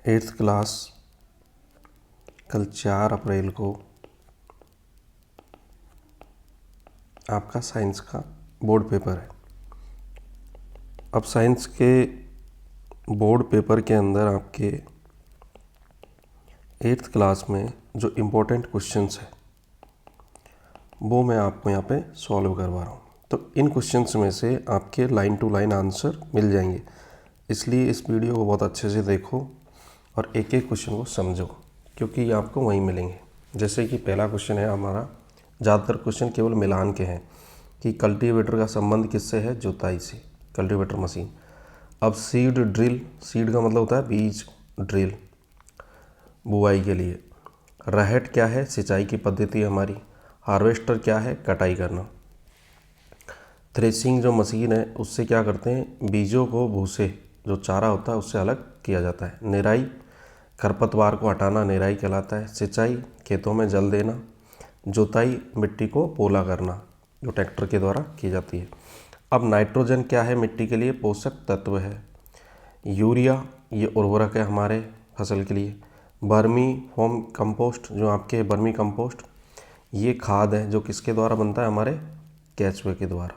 8th class कल 4 अप्रैल को आपका साइंस का बोर्ड पेपर है। अब साइंस के बोर्ड पेपर के अंदर आपके 8th क्लास में जो इम्पोर्टेंट क्वेश्चंस है वो मैं आपको यहाँ पे सॉल्व करवा रहा हूँ। तो इन क्वेश्चंस में से आपके लाइन टू लाइन आंसर मिल जाएंगे, इसलिए इस वीडियो को बहुत अच्छे से देखो और एक एक क्वेश्चन को समझो, क्योंकि ये आपको वहीं मिलेंगे। जैसे कि पहला क्वेश्चन है हमारा, ज़्यादातर क्वेश्चन केवल मिलान के हैं कि कल्टीवेटर का संबंध किससे है? जुताई से, कल्टीवेटर मशीन। अब सीड ड्रिल, सीड का मतलब होता है बीज, ड्रिल बुआई के लिए। रहट क्या है? सिंचाई की पद्धति हमारी। हार्वेस्टर क्या है? कटाई करना। थ्रेसिंग जो मशीन है उससे क्या करते हैं? बीजों को भूसे जो चारा होता है उससे अलग किया जाता है। निराई, खरपतवार को हटाना निराई कहलाता है। सिंचाई, खेतों में जल देना। जुताई, मिट्टी को पोला करना, जो ट्रैक्टर के द्वारा की जाती है। अब नाइट्रोजन क्या है? मिट्टी के लिए पोषक तत्व है। यूरिया, ये उर्वरक है हमारे फसल के लिए। बर्मी होम कंपोस्ट, जो आपके बर्मी कंपोस्ट, ये खाद है जो किसके द्वारा बनता है? हमारे केचुए के द्वारा।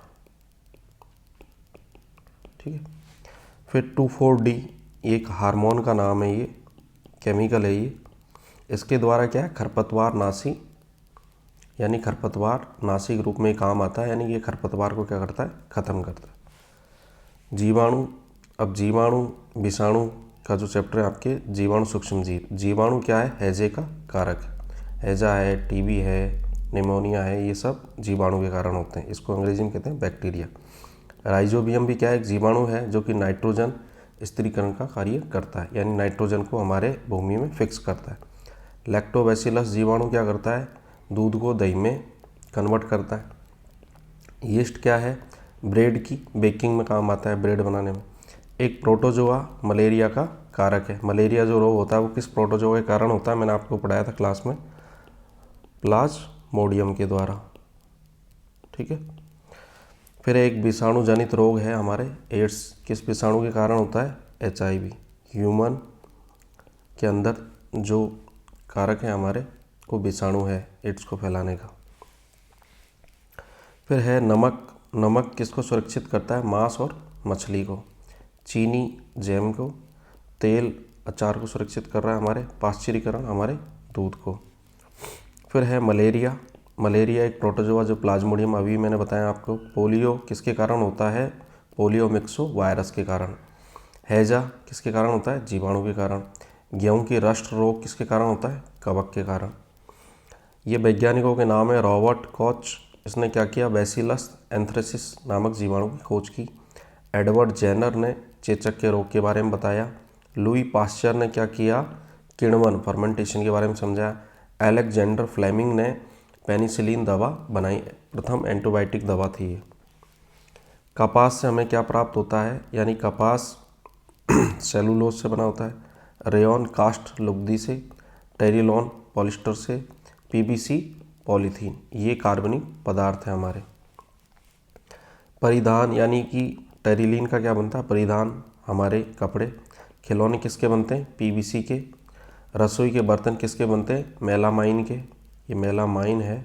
ठीक है। फिर 2,4-D, एक हार्मोन का नाम है, ये केमिकल है ये। इसके द्वारा क्या है? खरपतवार नाशी, यानी खरपतवार नाशी के रूप में काम आता है, यानी ये खरपतवार को क्या करता है? ख़त्म करता है। जीवाणु, अब जीवाणु विषाणु का जो चैप्टर है आपके, जीवाणु सूक्ष्म जीव। जीवाणु क्या है? हैजे का कारक है। हैजा है, टीबी है, निमोनिया है, ये सब जीवाणु के कारण होते हैं। इसको अंग्रेजी में कहते हैं बैक्टीरिया। राइजोबियम भी क्या है? एक जीवाणु है जो कि नाइट्रोजन स्थिरीकरण का कार्य करता है, यानी नाइट्रोजन को हमारे भूमि में फिक्स करता है। लैक्टोबैसिलस जीवाणु क्या करता है? दूध को दही में कन्वर्ट करता है। यीस्ट क्या है? ब्रेड की बेकिंग में काम आता है, ब्रेड बनाने में। एक प्रोटोजोआ मलेरिया का कारक है। मलेरिया जो रोग होता है वो किस प्रोटोजोआ के कारण होता है? मैंने आपको पढ़ाया था क्लास में, प्लाज्मोडियम के द्वारा। ठीक है। फिर एक विषाणु जनित रोग है हमारे एड्स, किस विषाणु के कारण होता है? HIV। ह्यूमन के अंदर जो कारक है हमारे, वो विषाणु है एड्स को फैलाने का। फिर है नमक, नमक किसको सुरक्षित करता है? मांस और मछली को। चीनी जैम को। तेल अचार को सुरक्षित कर रहा है हमारे। पाश्चुरीकरण हमारे दूध को। फिर है मलेरिया, मलेरिया एक प्रोटोजोआ जो प्लाज्मोडियम अभी मैंने बताया आपको। पोलियो किसके कारण होता है? पोलियो मिक्सो वायरस के कारण। हैजा किसके कारण होता है? जीवाणु के कारण। गेहूं की रस्ट रोग किसके कारण होता है? कवक के कारण। ये वैज्ञानिकों के नाम है। रॉबर्ट कॉच, इसने क्या किया? बैसिलस एंथ्रेसिस नामक जीवाणु की खोज की। एडवर्ड जेनर ने चेचक के रोग के बारे में बताया। लुई पास्चर ने क्या किया? किण्वन फर्मेंटेशन के बारे में समझाया। अलेक्जेंडर फ्लेमिंग ने पेनिसिलिन दवा बनाई, प्रथम एंटीबायोटिक दवा थी ये। कपास से हमें क्या प्राप्त होता है? यानी कपास सेलुलोज से बना होता है। रेयॉन कास्ट लुगदी से। टेरिलॉन पॉलिस्टर से। PVC पॉलीथीन, ये कार्बनिक पदार्थ है हमारे। परिधान, यानी कि टेरिलीन का क्या बनता है? परिधान हमारे कपड़े। खिलौने किसके बनते हैं? PVC के। रसोई के बर्तन किसके बनते हैं? मेलामाइन के, ये मेलामाइन है।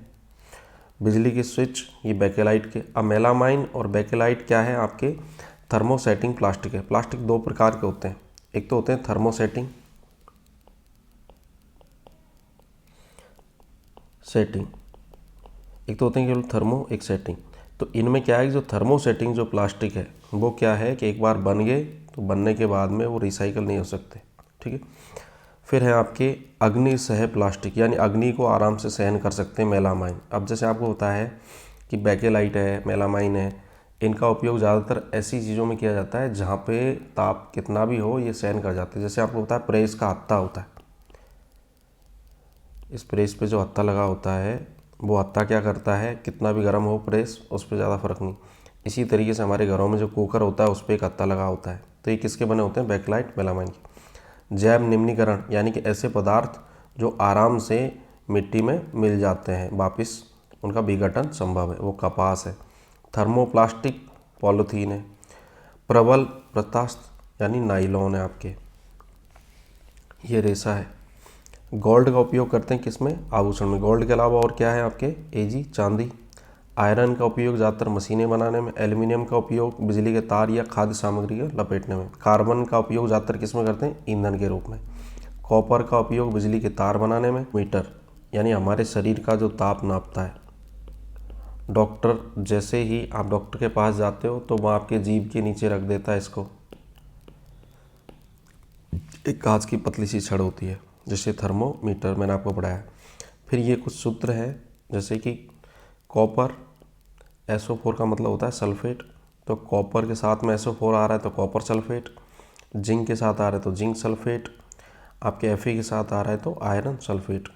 बिजली के स्विच, ये बेकेलाइट के। अब मेलामाइन और बेकेलाइट क्या है आपके? थर्मोसेटिंग प्लास्टिक है। प्लास्टिक दो प्रकार के होते हैं, एक तो होते हैं थर्मोसेटिंग सेटिंग, एक तो होते हैं केवल थर्मो, एक सेटिंग। तो इनमें क्या है, जो थर्मोसेटिंग जो प्लास्टिक है वो क्या है कि एक बार बन गए तो बनने के बाद में वो रिसाइकल नहीं हो सकते। ठीक है। फिर है आपके अग्नि सह प्लास्टिक, यानी अग्नि को आराम से सहन कर सकते हैं, मेलामाइन। अब जैसे आपको होता है कि बेकेलाइट है, मेलामाइन है, इनका उपयोग ज़्यादातर ऐसी चीज़ों में किया जाता है जहाँ पे ताप कितना भी हो ये सहन कर जाते हैं। जैसे आपको पता है प्रेस का हत्था होता है, इस प्रेस पे जो हत्था लगा होता है वो हत्था क्या करता है? कितना भी गर्म हो प्रेस, उस पर ज़्यादा फर्क नहीं। इसी तरीके से हमारे घरों में जो कुकर होता है उस पर एक हत्था लगा होता है। तो ये किसके बने होते हैं? बेकेलाइट, मेलामाइन के। जैव निम्नीकरण, यानी कि ऐसे पदार्थ जो आराम से मिट्टी में मिल जाते हैं, वापस उनका विघटन संभव है, वो कपास है। थर्मोप्लास्टिक पॉलीथीन है। प्रबल प्रत्यास्थ, यानी नाइलॉन है आपके। ये रेसा है। गोल्ड का उपयोग करते हैं किसमें? आभूषण में। गोल्ड के अलावा और क्या है आपके? एजी चांदी। आयरन का उपयोग ज़्यादातर मशीनें बनाने में। एल्युमिनियम का उपयोग बिजली के तार या खाद्य सामग्री को लपेटने में। कार्बन का उपयोग ज़्यादातर किसमें करते हैं? ईंधन के रूप में। कॉपर का उपयोग बिजली के तार बनाने में। मीटर यानी हमारे शरीर का जो ताप नापता है। डॉक्टर जैसे ही आप डॉक्टर के पास जाते हो तो वह आपके जीभ के नीचे रख देता है इसको, एक कांच की पतली सी छड़ होती है जैसे थर्मोमीटर, मैंने आपको पढ़ाया। फिर ये कुछ सूत्र हैं जैसे कि कॉपर, SO4 का मतलब होता है सल्फेट, तो कॉपर के साथ में SO4 आ रहा है तो कॉपर सल्फेट। जिंक के साथ आ रहा है तो जिंक सल्फेट। आपके Fe के साथ आ रहा है तो आयरन सल्फेट।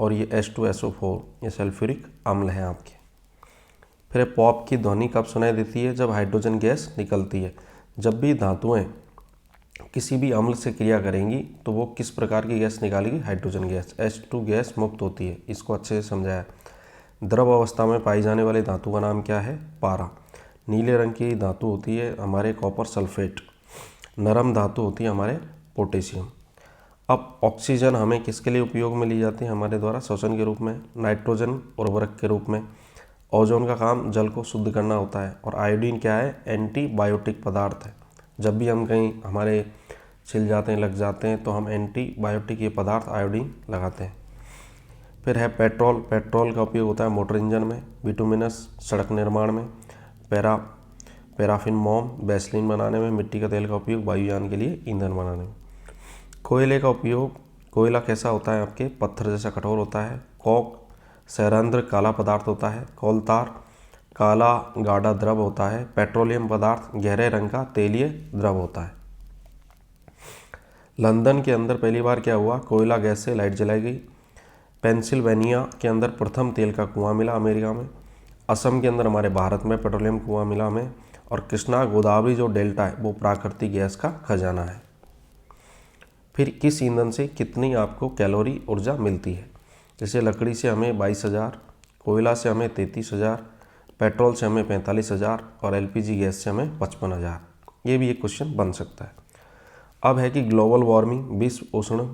और ये H2SO4 ये सल्फ्यूरिक अम्ल है आपके। फिर पॉप की ध्वनि कब सुनाई देती है? जब हाइड्रोजन गैस निकलती है। जब भी धातुएं किसी भी अम्ल से क्रिया करेंगी तो वो किस प्रकार की गैस निकालेगी? Hydrogen gas. H2 गैस मुक्त होती है, इसको अच्छे से समझाया। द्रव अवस्था में पाई जाने वाली धातु का नाम क्या है? पारा। नीले रंग की धातु होती है हमारे कॉपर सल्फेट। नरम धातु होती है हमारे पोटेशियम। अब ऑक्सीजन हमें किसके लिए उपयोग में ली जाती है? हमारे द्वारा श्वसन के रूप में। नाइट्रोजन उर्वरक के रूप में। ओजोन का काम जल को शुद्ध करना होता है। और आयोडीन क्या है? एंटीबायोटिक पदार्थ है। जब भी हम कहीं हमारे छिल जाते हैं, लग जाते हैं, तो हम एंटीबायोटिक ये पदार्थ आयोडीन लगाते हैं। फिर है पेट्रोल। पेट्रोल का उपयोग होता है मोटर इंजन में। बिटुमिनस सड़क निर्माण में। पैराफिन मोम वैसलीन बनाने में। मिट्टी का तेल का उपयोग वायुयान के लिए ईंधन बनाने में। कोयले का उपयोग, कोयला कैसा होता है आपके? पत्थर जैसा कठोर होता है। कोक सैरंध्र काला पदार्थ होता है। कोलतार काला गाढ़ा द्रव होता है। पेट्रोलियम पदार्थ गहरे रंग का तेलीय द्रव होता है। लंदन के अंदर पहली बार क्या हुआ? कोयला गैस से लाइट जलाई गई। पेंसिल्वेनिया के अंदर प्रथम तेल का कुआं मिला अमेरिका में। असम के अंदर हमारे भारत में पेट्रोलियम कुआं मिला हमें। और कृष्णा गोदावरी जो डेल्टा है वो प्राकृतिक गैस का खजाना है। फिर किस ईंधन से कितनी आपको कैलोरी ऊर्जा मिलती है? जैसे लकड़ी से हमें 22,000, कोयला से हमें 33,000, पेट्रोल से हमें 45,000 और LPG गैस से हमें 55,000। ये भी एक क्वेश्चन बन सकता है। अब है कि ग्लोबल वार्मिंग, विश्व उष्ण,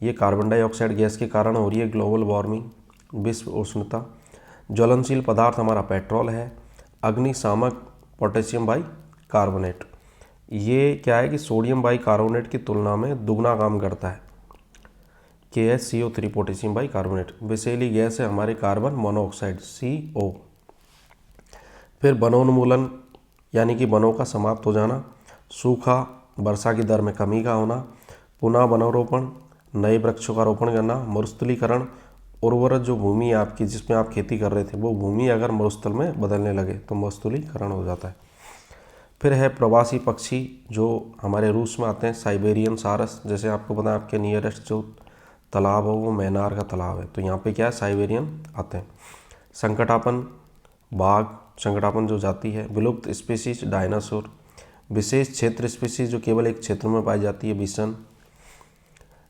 ये कार्बन डाइऑक्साइड गैस के कारण हो रही है ग्लोबल वार्मिंग, विश्व उष्णता। ज्वलनशील पदार्थ हमारा पेट्रोल है। अग्निशामक पोटेशियम बाई कार्बोनेट, ये क्या है कि सोडियम बाई कार्बोनेट की तुलना में दुगना काम करता है। KSCO3 potassium bicarbonate. विषैली गैस है हमारे कार्बन मोनोऑक्साइड CO। फिर वनोन्मूलन यानी कि वनों का समाप्त हो जाना। सूखा, वर्षा की दर में कमी का होना। पुनः वनोरोपण, नए वृक्षों का रोपण करना। मरुस्थलीकरण, उर्वरक जो भूमि है आपकी जिसमें आप खेती कर रहे थे वो भूमि अगर मरुस्थल में बदलने लगे तो मरुस्थलीकरण हो जाता है। फिर है प्रवासी पक्षी जो हमारे रूस में आते हैं, साइबेरियन सारस। जैसे आपको पता है आपके नियरेस्ट जो तालाब हो वो मैनार का तालाब है, तो यहाँ पे क्या है? साइबेरियन आते हैं। संकटापन बाघ, संकटापन जो जाति है। विलुप्त स्पीसीज डायनासोर। विशेष क्षेत्र स्पीसीज जो केवल एक क्षेत्र में पाई जाती है, बिसन।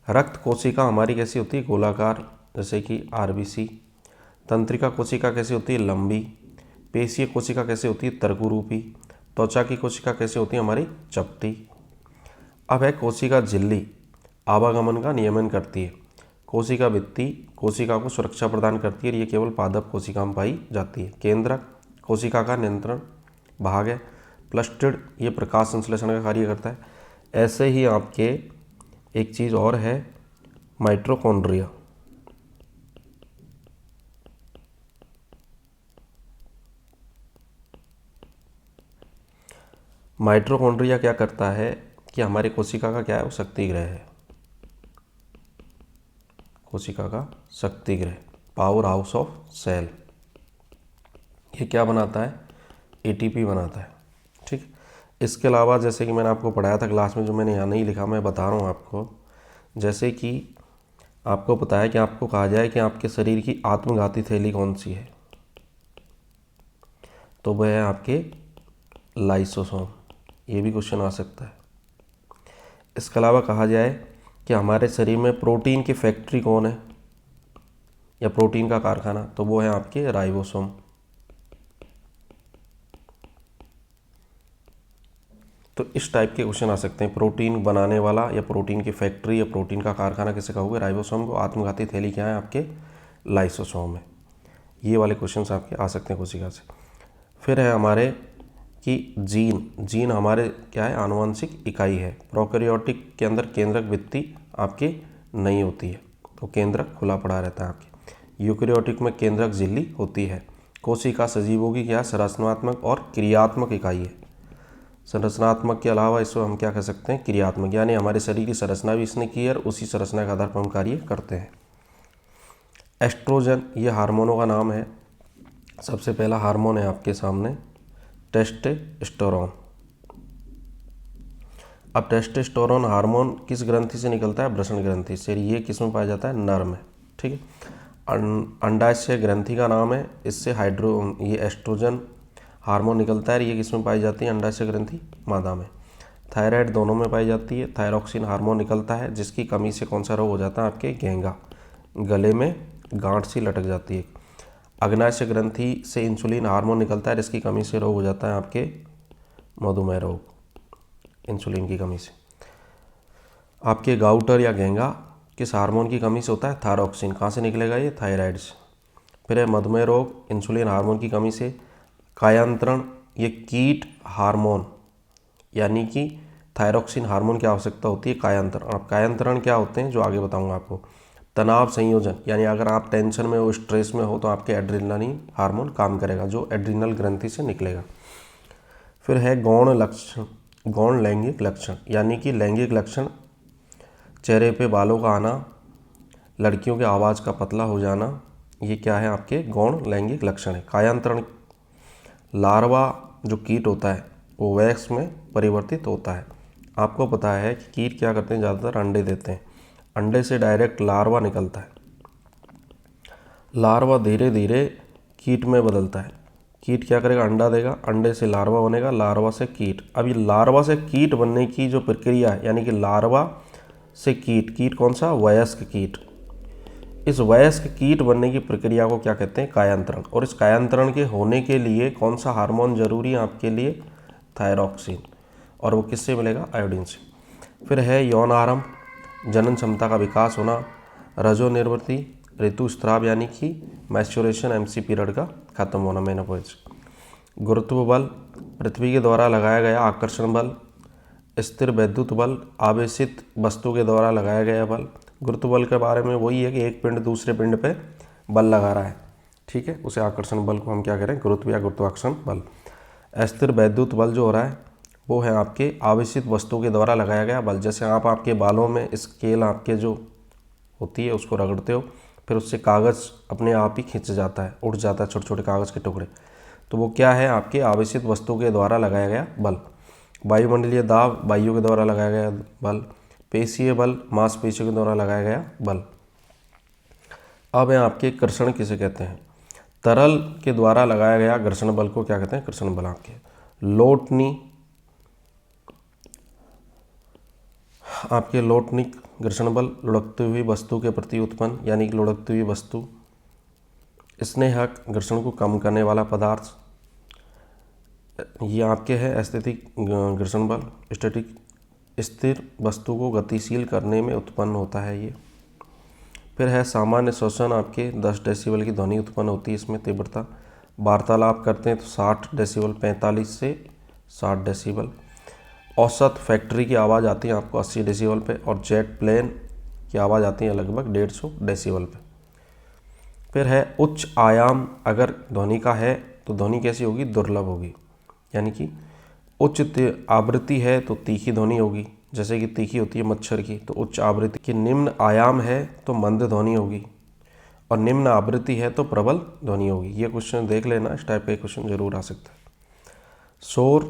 रक्त कोशिका हमारी कैसी होती है? गोलाकार, जैसे कि RBC। तंत्रिका कोशिका कैसी होती है? लंबी। पेशीय कोशिका कैसे होती है? तर्कुरूपी। त्वचा की कोशिका कैसे होती है? हमारी चपटी। अब है कोशिका झिल्ली, आवागमन का नियमन करती है। कोशिका भित्ति कोशिका को सुरक्षा प्रदान करती है और ये केवल पादप कोशिका में पाई जाती है। केंद्रक कोशिका का नियंत्रण भाग है। प्लस्टिड ये प्रकाश संश्लेषण का कार्य करता है। ऐसे ही आपके एक चीज़ और है, माइटोकॉन्ड्रिया। माइटोकॉन्ड्रिया क्या करता है कि हमारी कोशिका का क्या है? वो शक्ति ग्रह है। कोशिका का शक्ति ग्रह, पावर हाउस ऑफ सेल। ये क्या बनाता है? ATP बनाता है। ठीक। इसके अलावा जैसे कि मैंने आपको पढ़ाया था क्लास में, जो मैंने यहाँ नहीं लिखा मैं बता रहा हूँ आपको। जैसे कि आपको पता है कि आपको कहा जाए कि आपके शरीर की आत्मघाती थैली कौन सी है, तो वह है आपके लाइसोसोम। ये भी क्वेश्चन आ सकता है। इसके अलावा कहा जाए कि हमारे शरीर में प्रोटीन की फैक्ट्री कौन है या प्रोटीन का कारखाना, तो वो है आपके राइबोसोम। तो इस टाइप के क्वेश्चन आ सकते हैं। प्रोटीन बनाने वाला या प्रोटीन की फैक्ट्री या प्रोटीन का कारखाना किसे कहोगे? राइबोसोम को। आत्मघाती थैली क्या है आपके? लाइसोसोम है। ये वाले क्वेश्चन आपके आ सकते हैं कोशिका से। फिर है हमारे कि जीन हमारे क्या है? आनुवंशिक इकाई है। प्रोकैरियोटिक के अंदर केंद्रक भित्ति आपके नहीं होती है, तो केंद्रक खुला पड़ा रहता है आपके। यूकैरियोटिक में केंद्रक झिल्ली होती है। कोशिका सजीवों की क्या? संरचनात्मक और क्रियात्मक इकाई है। संरचनात्मक के अलावा इसको हम क्या कह सकते हैं? क्रियात्मक, यानी हमारे शरीर की संरचना भी इसने की है और उसी संरचना के आधार पर हम कार्य करते हैं। एस्ट्रोजन ये हार्मोनों का नाम है। सबसे पहला हार्मोन है आपके सामने टेस्टोस्टेरोन। अब टेस्टोस्टेरोन हार्मोन किस ग्रंथि से निकलता है? वृषण ग्रंथि से। ये किस में पाया जाता है? नर में। ठीक है। अंडाशय ग्रंथि का नाम है। इससे ये एस्ट्रोजन हार्मोन निकलता है। ये किस में पाई जाती है? अंडाशय ग्रंथि मादा में। थायराइड दोनों में पाई जाती है। थायरॉक्सिन हार्मोन निकलता है, जिसकी कमी से कौन सा रोग हो जाता है आपके? घेंगा, गले में गांठ सी लटक जाती है। अग्नाशय ग्रंथि से इंसुलिन हार्मोन निकलता है, जिसकी कमी से रोग हो जाता है आपके? मधुमेह रोग, इंसुलिन की कमी से। आपके गाउटर या घेंगा किस हार्मोन की कमी से होता है? थायरॉक्सिन। कहाँ से निकलेगा ये? थायराइड से। फिर है मधुमेह रोग, इंसुलिन हार्मोन की कमी से। कायांतरण ये कीट हार्मोन, यानी कि थायरॉक्सिन हार्मोन की आवश्यकता होती है कायांतरण। अब कायांतरण क्या होते हैं जो आगे बताऊंगा आपको। तनाव संयोजन, यानी अगर आप टेंशन में हो, स्ट्रेस में हो, तो आपके एड्रेनलिन हार्मोन काम करेगा, जो एड्रिनल ग्रंथि से निकलेगा। फिर है गौण लक्षण, गौण लैंगिक लक्षण, यानी कि लैंगिक लक्षण, चेहरे पे बालों का आना, लड़कियों के आवाज़ का पतला हो जाना, ये क्या है आपके? गौण लैंगिक लक्षण है। कायांतरण, लार्वा जो कीट होता है वो वैक्स में परिवर्तित होता है। आपको पता है कि कीट क्या करते हैं? ज़्यादातर अंडे देते हैं। अंडे से डायरेक्ट लार्वा निकलता है। लार्वा धीरे धीरे कीट में बदलता है। कीट क्या करेगा? अंडा देगा, अंडे से लार्वा बनेगा, लार्वा से कीट। अब ये लार्वा से कीट बनने की जो प्रक्रिया है, यानी कि लार्वा से कीट, कीट कौन सा? वयस्क कीट। इस वयस्क कीट बनने की प्रक्रिया को क्या कहते हैं? कायांतरण। और इस कायांतरण के होने के लिए कौन सा हार्मोन जरूरी है आपके लिए? थायरॉक्सिन। और वो किससे मिलेगा? आयोडीन से। फिर है यौन आरंभ, जनन क्षमता का विकास होना, रजोनिवृत्ति, ऋतुस्राव यानी कि मैच्योरेशन, एमसी पीरियड का खत्म होना, मेनोपॉज। गुरुत्व बल, पृथ्वी के द्वारा लगाया गया आकर्षण बल। स्थिर वैद्युत बल, आवेशित वस्तु के द्वारा लगाया गया बल। गुरुत्व बल के बारे में वही है कि एक पिंड दूसरे पिंड पे बल लगा रहा है, ठीक है, उसे आकर्षण बल को हम क्या करें? गुरुत्व या गुरुत्वाकर्षण बल। अस्थिर वैद्युत बल जो हो रहा है वो है आपके आवेशित वस्तु के द्वारा लगाया गया बल। जैसे आप आपके बालों में स्केल आपके जो होती है उसको रगड़ते हो, फिर उससे कागज़ अपने आप ही खिंच जाता है, उड़ जाता है छोटे छोटे कागज़ के टुकड़े, तो वो क्या है? आपके आवेशित वस्तु के द्वारा लगाया गया बल। वायुमंडलीय दाब, वायु के द्वारा लगाया गया बल। पेशीय बल, मांसपेशियों के द्वारा लगाया गया बल। अब है आपके घर्षण किसे कहते हैं? तरल के द्वारा लगाया गया घर्षण बल को क्या कहते हैं? घर्षण बल। आपके लोटनिक घर्षण बल, लुढ़कती हुई वस्तु के प्रति उत्पन्न, यानी कि लुढ़कती हुई वस्तु। स्नेहक, घर्षण को कम करने वाला पदार्थ। ये आपके है स्थितिक घर्षण बल, स्टैटिक, स्थिर वस्तु को गतिशील करने में उत्पन्न होता है ये। फिर है सामान्य श्वसन, आपके 10 डेसिबल की ध्वनि उत्पन्न होती है इसमें तीव्रता। वार्तालाप करते हैं तो 60 डेसिबल, 45 से 60 डेसिबल। औसत फैक्ट्री की आवाज़ आती है आपको 80 डेसिबल पे, और जेट प्लेन की आवाज़ आती है लगभग 150 डेसिबल पे। फिर है उच्च आयाम, अगर ध्वनि का है तो ध्वनि कैसी होगी? दुर्लभ होगी, यानी कि उच्च आवृत्ति है तो तीखी ध्वनि होगी, जैसे कि तीखी होती है मच्छर की, तो उच्च आवृत्ति की। निम्न आयाम है तो मंद ध्वनि होगी, और निम्न आवृत्ति है तो प्रबल ध्वनि होगी। ये क्वेश्चन देख लेना, इस टाइप का क्वेश्चन जरूर आ सकता है। शोर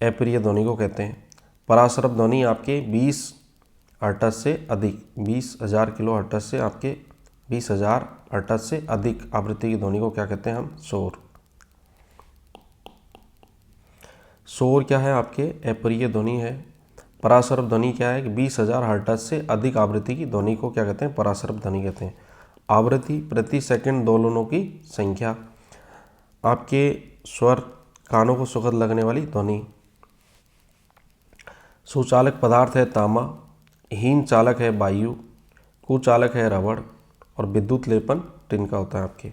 अप्रिय ध्वनि को कहते हैं। पराश्रव ध्वनि आपके 20 हर्ट्ज से अधिक, 20,000 किलो हर्ट्ज से आपके 20,000 हर्ट्ज से अधिक आवृत्ति की ध्वनि को क्या कहते हैं हम? शोर। शोर क्या है? आपके अप्रिय ध्वनि है। पराश्रव ध्वनि क्या है? कि 20,000 हर्ट्ज से अधिक आवृत्ति की ध्वनि को क्या कहते हैं? पराश्रव ध्वनि कहते हैं। आवृत्ति प्रति सेकंड दोलनों की संख्या। आपके स्वर, कानों को सुखद लगने वाली ध्वनि। सुचालक पदार्थ है तांबा, हीन चालक है वायु, कुचालक है रबड़ और विद्युत लेपन टिन का होता है आपके।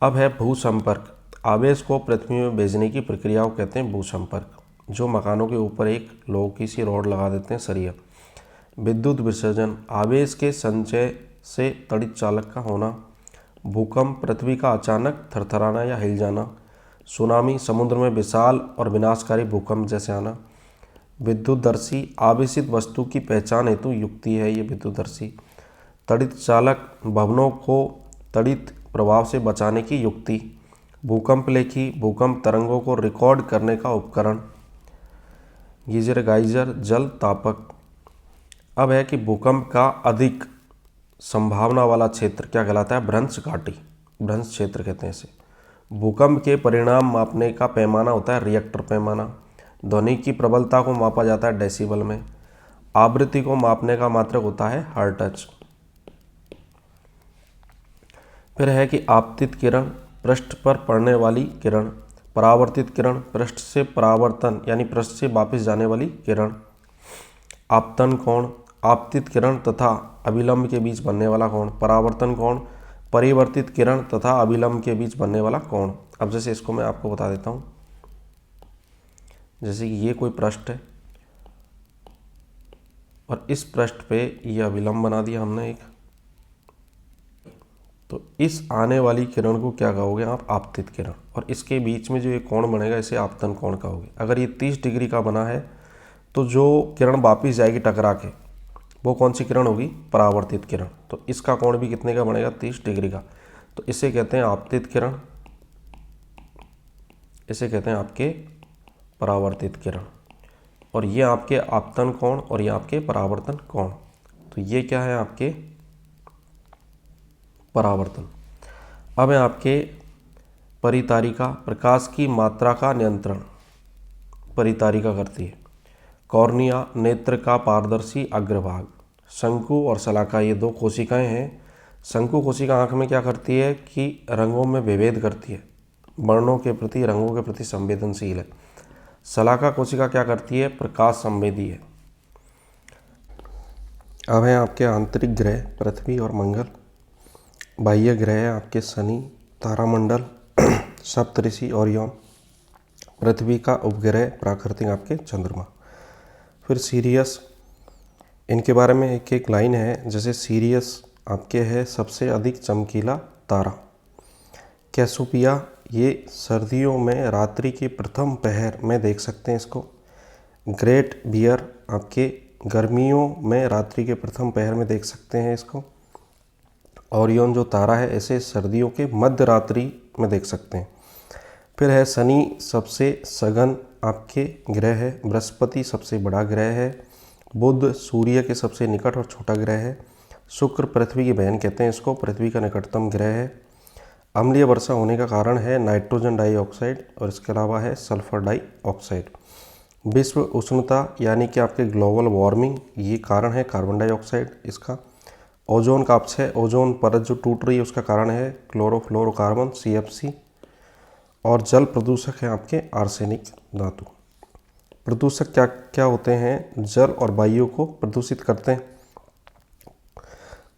अब है भू संपर्क। आवेश को पृथ्वी में भेजने की प्रक्रिया को कहते हैं भू संपर्क। जो मकानों के ऊपर एक लोहे की सी रॉड लगा देते हैं, सरिया। विद्युत विसर्जन, आवेश के संचय से तड़ित चालक का होना। भूकंप, पृथ्वी का अचानक थरथराना या हिल जाना। सुनामी, समुद्र में विशाल और विनाशकारी भूकंप जैसे आना। विद्युतदर्शी, आवेशित वस्तु की पहचान हेतु युक्ति है ये विद्युतदर्शी। तड़ित चालक, भवनों को तड़ित प्रभाव से बचाने की युक्ति। भूकंप लेखी, भूकंप तरंगों को रिकॉर्ड करने का उपकरण। गीजर गाइजर, जल तापक। अब है कि भूकंप का अधिक संभावना वाला क्षेत्र क्या कहलाता है? भ्रंश घाटी, भ्रंश क्षेत्र कहते हैं इसे। भूकंप के परिणाम मापने का पैमाना होता है रिएक्टर पैमाना। ध्वनि की प्रबलता को मापा जाता है डेसिबल में। आवृत्ति को मापने का मात्रक होता है हर्ट्ज। फिर है कि आपतित किरण, पृष्ठ पर पड़ने वाली किरण। परावर्तित किरण, पृष्ठ से परावर्तन यानी पृष्ठ से वापस जाने वाली किरण। आपतन कोण, आपतित किरण तथा अभिलंब के बीच बनने वाला कोण। परावर्तन कोण, परिवर्तित किरण तथा अभिलंब के बीच बनने वाला कोण। अब जैसे इसको मैं आपको बता देता हूँ। जैसे कि ये कोई पृष्ठ है और इस पृष्ठ पे ये अभिलंब बना दिया हमने एक, तो इस आने वाली किरण को क्या कहोगे आप? आपतित किरण। और इसके बीच में जो ये कोण बनेगा इसे आपतन कोण कहोगे। अगर ये 30 डिग्री का बना है तो जो किरण वापिस जाएगी टकरा के, वो कौन सी किरण होगी? परावर्तित किरण। तो इसका कोण भी कितने का बनेगा? 30 डिग्री का। तो इसे कहते हैं आपतित किरण, इसे कहते हैं आपके परावर्तित किरण। और ये आपके आपतन कोण और ये आपके परावर्तन कोण। तो ये क्या है? आपके परावर्तन। अब है आपके परितारिका, प्रकाश की मात्रा का नियंत्रण परितारिका करती है। कॉर्निया, नेत्र का पारदर्शी अग्रभाग। शंकु और शलाका, ये दो कोशिकाएं हैं। शंकु कोशिका आंख में क्या करती है कि रंगों में विभेद करती है, वर्णों के प्रति, रंगों के प्रति संवेदनशील है। शलाका कोशिका क्या करती है? प्रकाश संवेदी है। अब है आपके आंतरिक ग्रह, पृथ्वी और मंगल। बाह्य ग्रह है आपके शनि, तारामंडल, सप्तऋषि, ओरियन। पृथ्वी का उपग्रह प्राकृतिक आपके चंद्रमा। फिर सीरियस, इनके बारे में एक एक लाइन है। जैसे सीरियस आपके है सबसे अधिक चमकीला तारा। कैसुपिया, ये सर्दियों में रात्रि के प्रथम पहर में देख सकते हैं इसको। ग्रेट बियर आपके गर्मियों में रात्रि के प्रथम पहर में देख सकते हैं इसको। ओरियन जो तारा है इसे सर्दियों के मध्य रात्रि में देख सकते हैं। फिर है शनि, सबसे सघन आपके ग्रह है। बृहस्पति सबसे बड़ा ग्रह है। बुध सूर्य के सबसे निकट और छोटा ग्रह है। शुक्र पृथ्वी की बहन कहते हैं इसको, पृथ्वी का निकटतम ग्रह है। अम्लीय वर्षा होने का कारण है नाइट्रोजन डाइऑक्साइड और इसके अलावा है सल्फर डाइऑक्साइड। विश्व उष्णता यानी कि आपके ग्लोबल वार्मिंग, ये कारण है कार्बन डाइऑक्साइड इसका। ओजोन का अपक्षय, ओजोन परत जो टूट रही है उसका कारण है क्लोरोफ्लोरोकार्बन CFC। और जल प्रदूषक है आपके आर्सेनिक धातु। प्रदूषक क्या क्या होते हैं? जल और वायु को प्रदूषित करते हैं।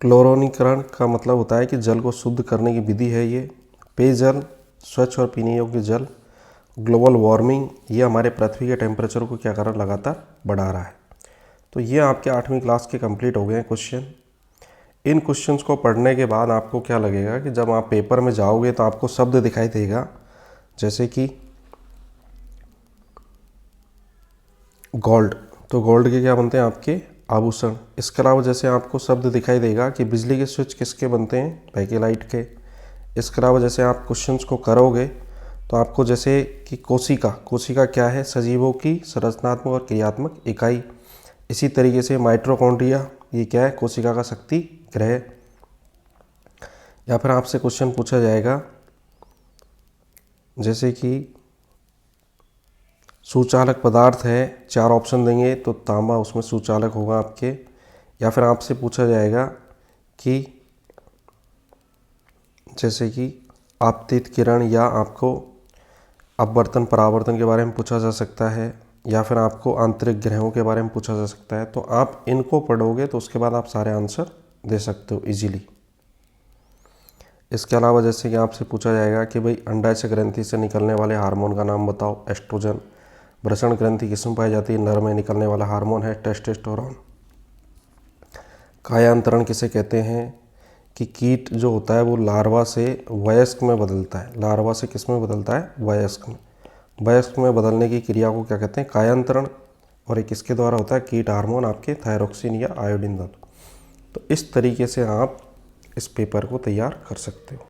क्लोरोनीकरण का मतलब होता है कि जल को शुद्ध करने की विधि है ये। पेयजल, स्वच्छ और पीने योग्य जल। ग्लोबल वार्मिंग, ये हमारे पृथ्वी के टेम्परेचर को क्या कर रहा है? लगातार बढ़ा रहा है। तो ये आपके 8वीं क्लास के कंप्लीट हो गए हैं क्वेश्चन। इन क्वेश्चंस को पढ़ने के बाद आपको क्या लगेगा कि जब आप पेपर में जाओगे तो आपको शब्द दिखाई देगा, जैसे कि गोल्ड। तो गोल्ड के क्या बनते हैं? आपके आभूषण। इसके अलावा जैसे आपको शब्द दिखाई देगा कि बिजली के स्विच किसके बनते हैं? बैकेलाइट के। इसके अलावा जैसे आप क्वेश्चंस को करोगे तो आपको जैसे कि कोशिका, कोशिका क्या है? सजीवों की संरचनात्मक और क्रियात्मक इकाई। इसी तरीके से माइटोकॉन्ड्रिया, ये क्या है? कोशिका का शक्ति ग्रह। या फिर आपसे क्वेश्चन पूछा जाएगा जैसे कि सुचालक पदार्थ है, 4 ऑप्शन देंगे तो तांबा उसमें सुचालक होगा आपके। या फिर आपसे पूछा जाएगा कि जैसे कि आपतित किरण या आपको अपवर्तन परावर्तन के बारे में पूछा जा सकता है। या फिर आपको आंतरिक ग्रहों के बारे में पूछा जा सकता है। तो आप इनको पढ़ोगे तो उसके बाद आप सारे आंसर दे सकते हो इजीली। इसके अलावा जैसे कि आपसे पूछा जाएगा कि भाई अंडाशय ग्रंथि से निकलने वाले हार्मोन का नाम बताओ, एस्ट्रोजन। वृषण ग्रंथि किसमें पाई जाती है? नर में निकलने वाला हार्मोन है टेस्टोस्टेरोन। कायांतरण किसे कहते हैं? कि कीट जो होता है वो लार्वा से वयस्क में बदलता है। लार्वा से किस में बदलता है? वयस्क में। वयस्क में बदलने की क्रिया को क्या कहते हैं? कायांतरण। और एक इसके द्वारा होता है कीट हार्मोन आपके थायरोक्सिन या आयोडीन दोनों। तो इस तरीके से आप इस पेपर को तैयार कर सकते हो।